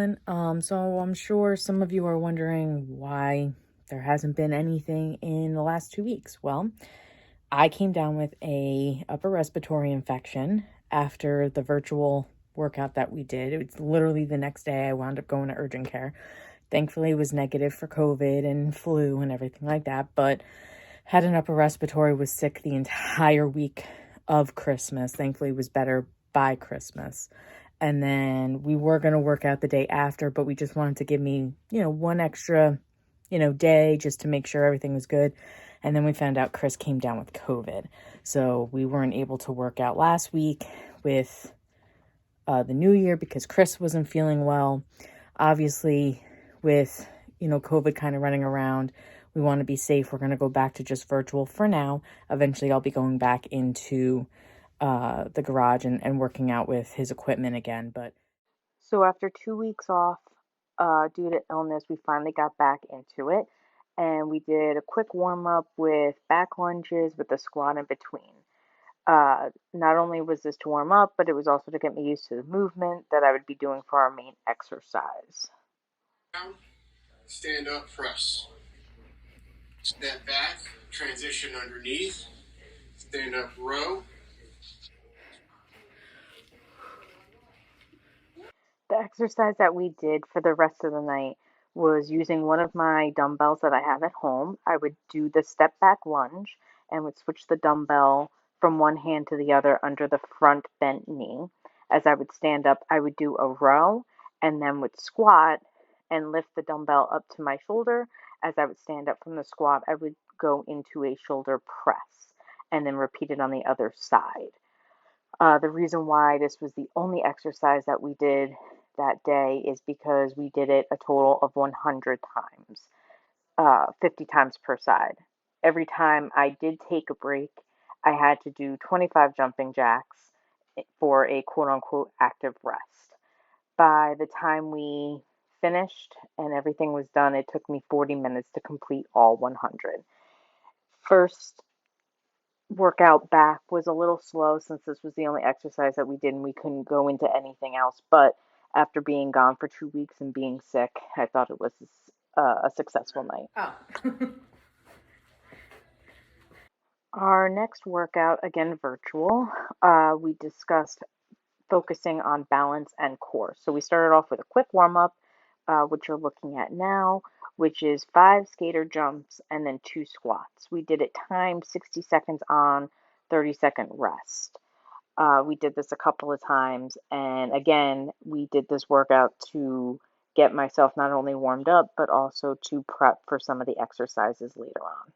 everyone. So I'm sure some of you are wondering why there hasn't been anything in the last 2 weeks. Well, I came down with a upper respiratory infection after the virtual workout that we did. It was literally the next day I wound up going to urgent care. Thankfully, it was negative for COVID and flu and everything like that, but had an upper respiratory, was sick the entire week of Christmas. Thankfully, it was better by Christmas. And then we were going to work out the day after, but we just wanted to give me, one extra, day just to make sure everything was good. And then we found out Chris came down with COVID. So we weren't able to work out last week with the new year because Chris wasn't feeling well. Obviously, with, COVID kind of running around, we want to be safe. We're going to go back to just virtual for now. Eventually, I'll be going back into the garage and working out with his equipment again. But So after 2 weeks off, due to illness, we finally got back into it, and we did a quick warm up with back lunges with a squat in between. Not only was this to warm up, but it was also to get me used to the movement that I would be doing for our main exercise. Stand up, press. Step back, transition underneath. Stand up, row. The exercise that we did for the rest of the night was using one of my dumbbells that I have at home. I would do the step back lunge and would switch the dumbbell from one hand to the other under the front bent knee. As I would stand up, I would do a row and then would squat and lift the dumbbell up to my shoulder. As I would stand up from the squat, I would go into a shoulder press and then repeat it on the other side. The reason why this was the only exercise that we did that day is because we did it a total of 100 times, 50 times per side. Every time I did take a break, I had to do 25 jumping jacks for a quote unquote active rest. By the time we finished and everything was done, it took me 40 minutes to complete all 100. First workout back was a little slow since this was the only exercise that we did and we couldn't go into anything else. But after being gone for 2 weeks and being sick, I thought it was a successful night. oh. Our next workout, again virtual, we discussed focusing on balance and core. So we started off with a quick warm up, which you're looking at now, which is 5 skater jumps and then 2 squats. We did it timed 60 seconds on, 30-second rest. We did this a couple of times, and again, we did this workout to get myself not only warmed up, but also to prep for some of the exercises later on.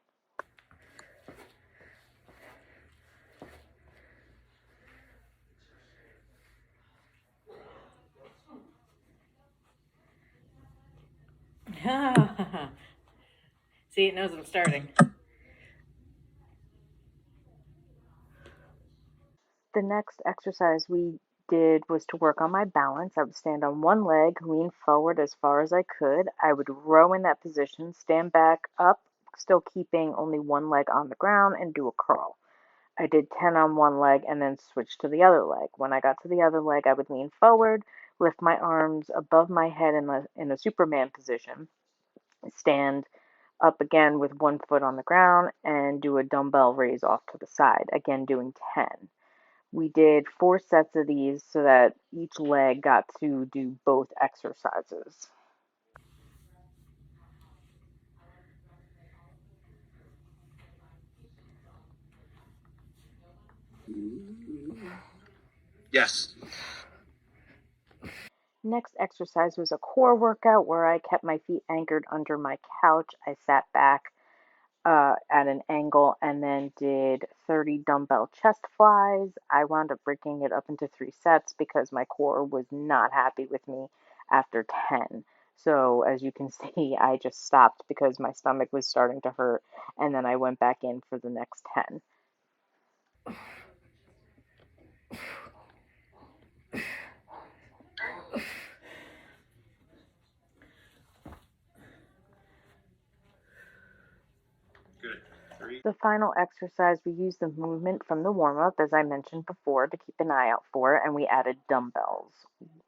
See, it knows I'm starting. The next exercise we did was to work on my balance. I would stand on one leg, lean forward as far as I could. I would row in that position, stand back up, still keeping only one leg on the ground, and do a curl. I did 10 on one leg and then switch to the other leg. When I got to the other leg, I would lean forward, lift my arms above my head in the Superman position, stand up again with one foot on the ground, and do a dumbbell raise off to the side, again doing 10. We did 4 sets of these so that each leg got to do both exercises. Yes. Next exercise was a core workout where I kept my feet anchored under my couch. I sat back at an angle and then did 30 dumbbell chest flies. I wound up breaking it up into 3 sets because my core was not happy with me after 10. So, as you can see, I just stopped because my stomach was starting to hurt, and then I went back in for the next 10. Good. 3. The final exercise, we used the movement from the warm up, as I mentioned before, to keep an eye out for, and we added dumbbells.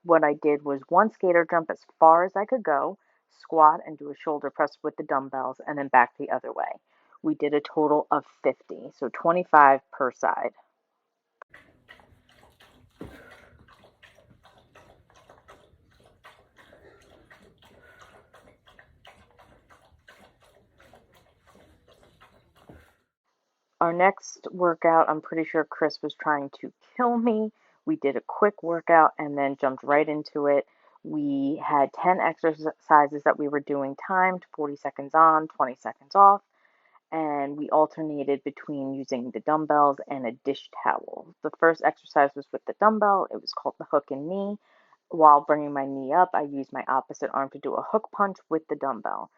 what I did was one skater jump as far as I could go, squat and do a shoulder press with the dumbbells, and then back the other way. We did a total of 50, so 25 per side. Our next workout, I'm pretty sure Chris was trying to kill me. We did a quick workout and then jumped right into it. We had 10 exercises that we were doing timed, 40 seconds on, 20 seconds off, and we alternated between using the dumbbells and a dish towel. The first exercise was with the dumbbell. It was called the hook and knee. While bringing my knee up, I used my opposite arm to do a hook punch with the dumbbell.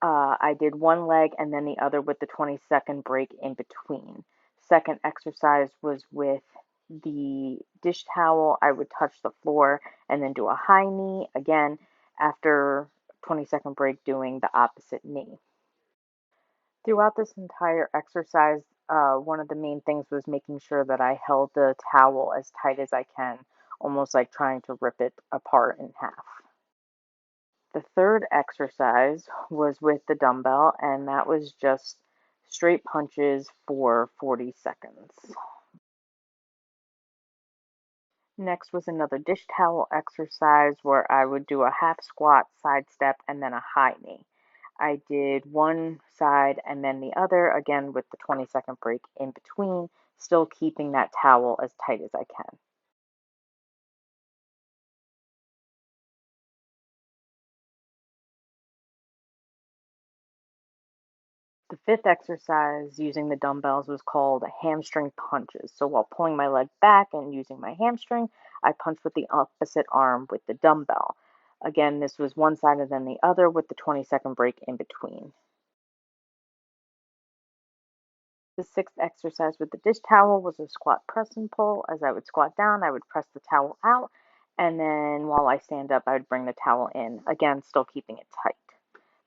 I did one leg and then the other with the 20-second break in between. Second exercise was with the dish towel. I would touch the floor and then do a high knee again after 20-second break doing the opposite knee. Throughout this entire exercise, one of the main things was making sure that I held the towel as tight as I can, almost like trying to rip it apart in half. The third exercise was with the dumbbell, and that was just straight punches for 40 seconds. Next was another dish towel exercise where I would do a half squat, side step, and then a high knee. I did one side and then the other, again with the 20-second break in between, still keeping that towel as tight as I can. The fifth exercise using the dumbbells was called hamstring punches. So while pulling my leg back and using my hamstring, I punched with the opposite arm with the dumbbell. Again, this was one side and then the other with the 20-second break in between. The sixth exercise with the dish towel was a squat press and pull. As I would squat down, I would press the towel out, and then while I stand up, I would bring the towel in, again, still keeping it tight.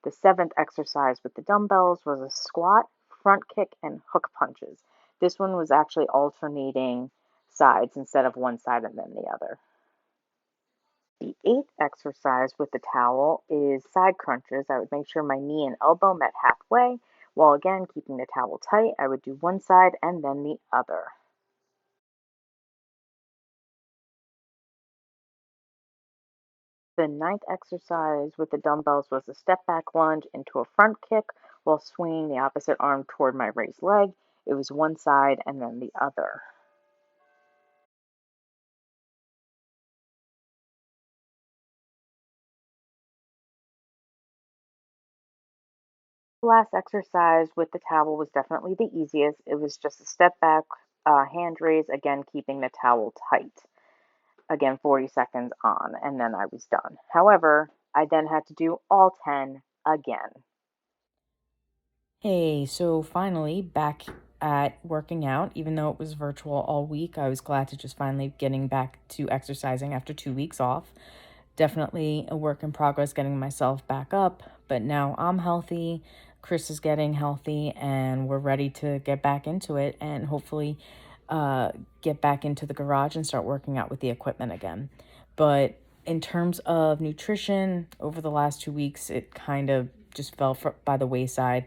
The seventh exercise with the dumbbells was a squat, front kick, and hook punches. This one was actually alternating sides instead of one side and then the other. The eighth exercise with the towel is side crunches. I would make sure my knee and elbow met halfway, while again keeping the towel tight. I would do one side and then the other. The ninth exercise with the dumbbells was a step back lunge into a front kick while swinging the opposite arm toward my raised leg. It was one side and then the other. The last exercise with the towel was definitely the easiest. It was just a step back, hand raise, again keeping the towel tight. Again, 40 seconds on, and then I was done. However, I then had to do all 10 again. Hey, so finally back at working out, even though it was virtual all week, I was glad to just finally getting back to exercising after 2 weeks off. Definitely a work in progress getting myself back up, but now I'm healthy, Chris is getting healthy, and we're ready to get back into it and hopefully get back into the garage and start working out with the equipment again. But in terms of nutrition, over the last 2 weeks, it kind of just fell by the wayside.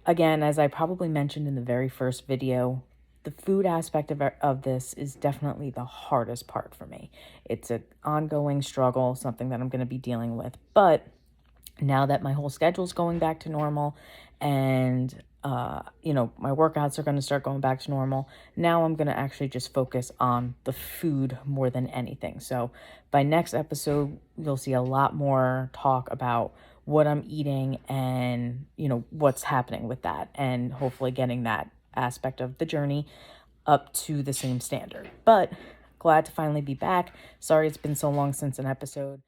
Again, as I probably mentioned in the very first video, the food aspect of this is definitely the hardest part for me. It's an ongoing struggle, something that I'm going to be dealing with. But now that my whole schedule's going back to normal and, my workouts are going to start going back to normal, now I'm going to actually just focus on the food more than anything. So by next episode, you'll see a lot more talk about what I'm eating and, what's happening with that, and hopefully getting that aspect of the journey up to the same standard. But glad to finally be back. Sorry it's been so long since an episode.